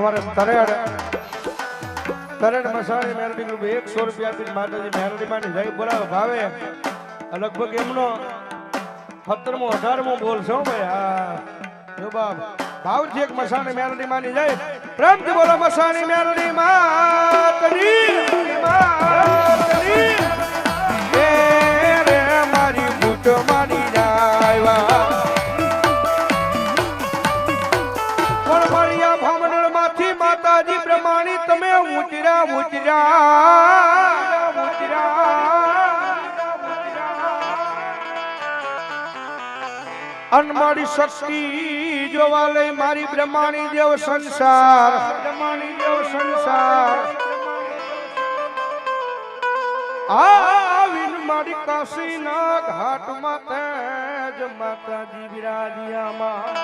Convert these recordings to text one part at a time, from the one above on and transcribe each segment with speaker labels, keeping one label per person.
Speaker 1: हमारे तरेड़ Masani melody group 100 रुपया આપી માતાજી મેલડી માની જય બોલાવો ભાવે લગભગ એમનો 17મો 18મો બોલ છો ભાઈ હા જો બાપ ભાવ છે એક મસાણી મેલડી માની જય પ્રેમથી બોલો મસાણી મેલડી માતની એ રે મારી ભૂત માની જાયવા માતાજી પ્રમાણી તમે ઉતર્યા અનમારી શક્તિ જોવા લઈ મારી બ્રહ્માણી દેવ સંસાર આવીન મારી કાશીના ઘાટમાં તેજ માતાજી બિરાજ્યામાં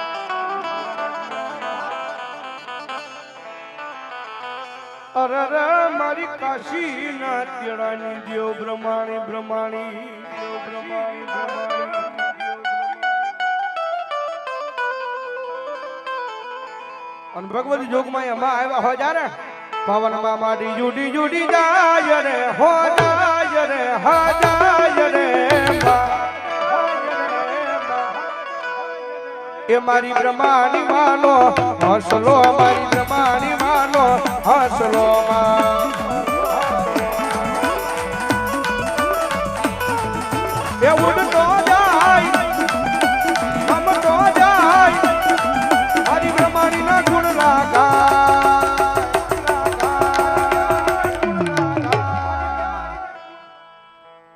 Speaker 1: અરે મારી કાશી ના તેડાની દેવ બ્રહ્માણી અને ભગવતી જોગમાં એમાં આવ્યા હો જારે પવનમાં માડી જુડી જાય રે હો જાય રે હા જાય રે એ મારી બ્રહ્માણી માનો હસલો મારી બ્રહ્માણી માનો હસલો એ ઉડતો જાય હમતો જાય મારી બ્રહ્માણી ના ગુણ લાગા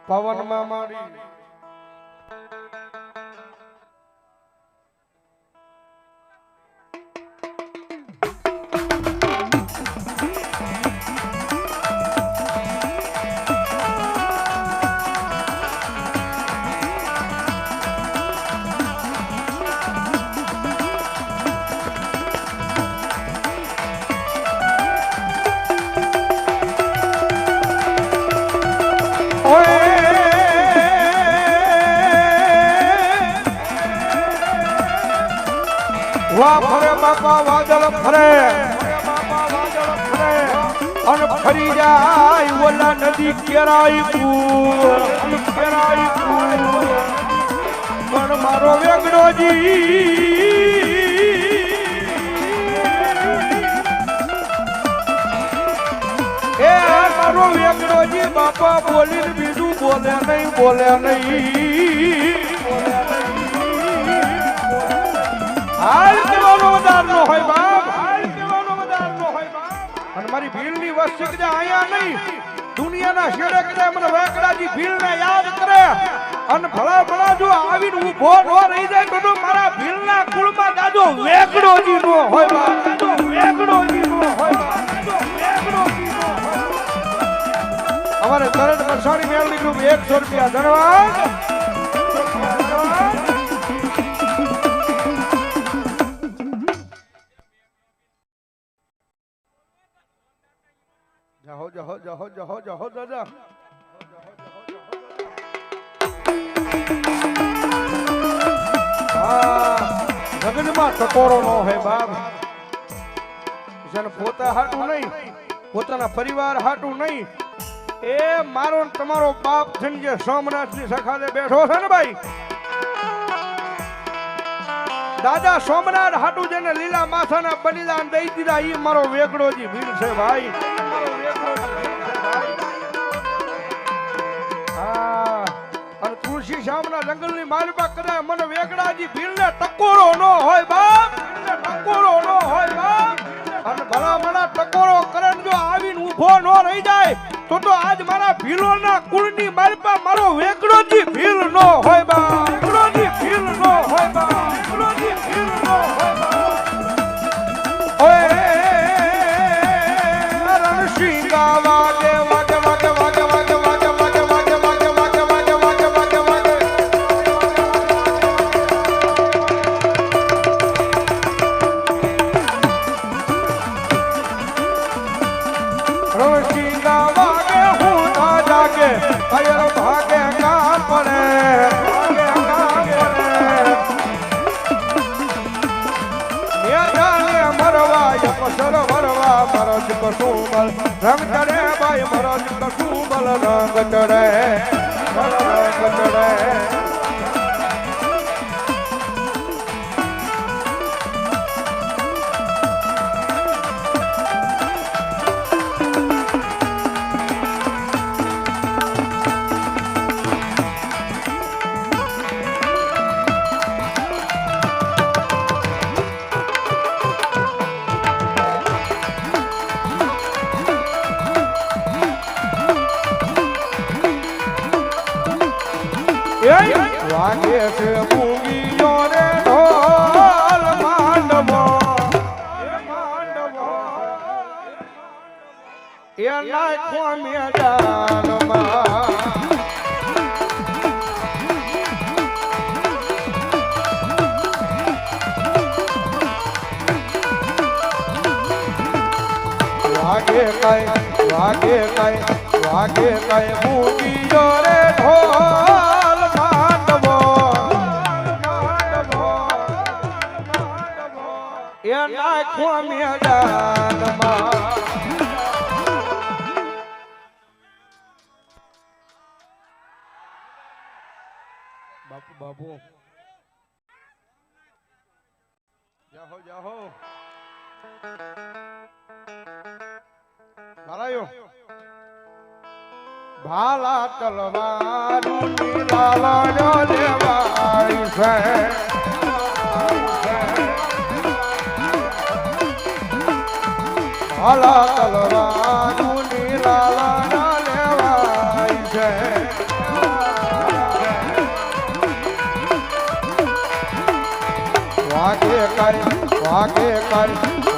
Speaker 1: પવનમાં મારી ફરે બાપા વાદળ ફરે અને ફરી જાય ઓલા નદી કેરાઈ પણ મારો વેગડોજી એ મારો વેગડોજી બાપા બોલીને બીજું બોલે નહીં હાલ કેવાનો વધાર નો હોય બાપ અને મારી ભીલ ની વસ્તી કદા આયા નહીં દુનિયાના છેડે કદા મને વેકડાજી ભીલ ને યાદ કરે અને ભલા જો આવીને ઊભો નો રહી જાય તો મારા ભીલ ના કુળમાં દાદો વેકડોજી નો હોય બાપ અમારે તરત મસાણી મેલડી ગ્રુપ 100 રૂપિયા ધન્યવાદ જાહો દાદા જગનમાં ટકોરો નો હોય બાપ જેને પોતા હાટું નહીં પોતાના પરિવાર હાટું નહીં એ મારો તમારો બાપ થઈને જે સોમનાથ ની સખાને બેઠો છે ને ભાઈ દાદા સોમનાથ હાટું જેને લીલા માથાના બલિદાન દઈ દીધા એ મારો વેગડોજી ભીલ છે ભાઈ અને તુલસી શ્યામના જંગલની માલપા કદાચ મને વેગડાજી ભીલને ટકોરો નો હોય બાપ અને ભલા મના ટકોરો કરે જો આવીને ઊભો નો રહી જાય તો આજ મારા ભીલોના કુળની માલપા મારો વેગડોજી ભીલ નો હોય બાપ ઓય રણસિંહ વાગે મરજ કશું બલ રંગ ચડે ભાઈ મરજ કશું બલ રંગ ચડે રંગ ચડે વાગે છે મૂંગીઓ રે ઢોલ માંડવો એ નાખો મેદાનમાં વાગે કઈ મૂંગીઓ રે ઢોલ એ નાખો મેદાનમાં બાપુ બાપુ જાહો જાહો મારાયો ભાલા તલવારું લાલાનો લેવાય છે ભાલા તલવારું લાલાનો લેવાય છે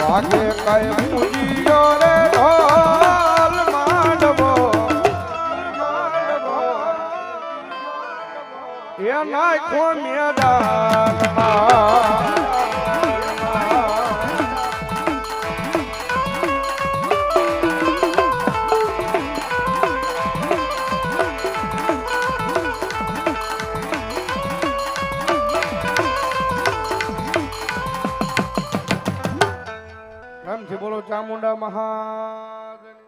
Speaker 1: વાગે કઈ પૂજીઓ રે ઢોલ માંડવો એ નાખો મેદાનમાં બોલો ચામુંડા મહારાણી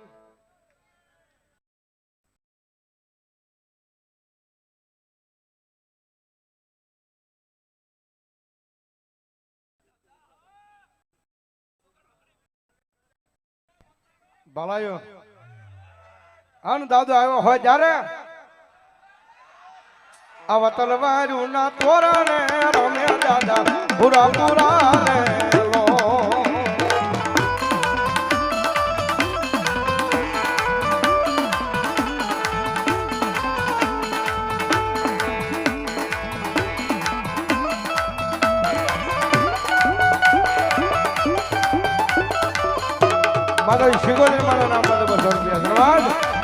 Speaker 1: ભલાયો અન દાદો આવ્યો હોય ત્યારે આવા તલવારું ના તોરણે રમે દાદા પૂરા પૂરા રે મારા શિગોલી મારા નામ માટે 200 રૂપિયા ધન્યવાદ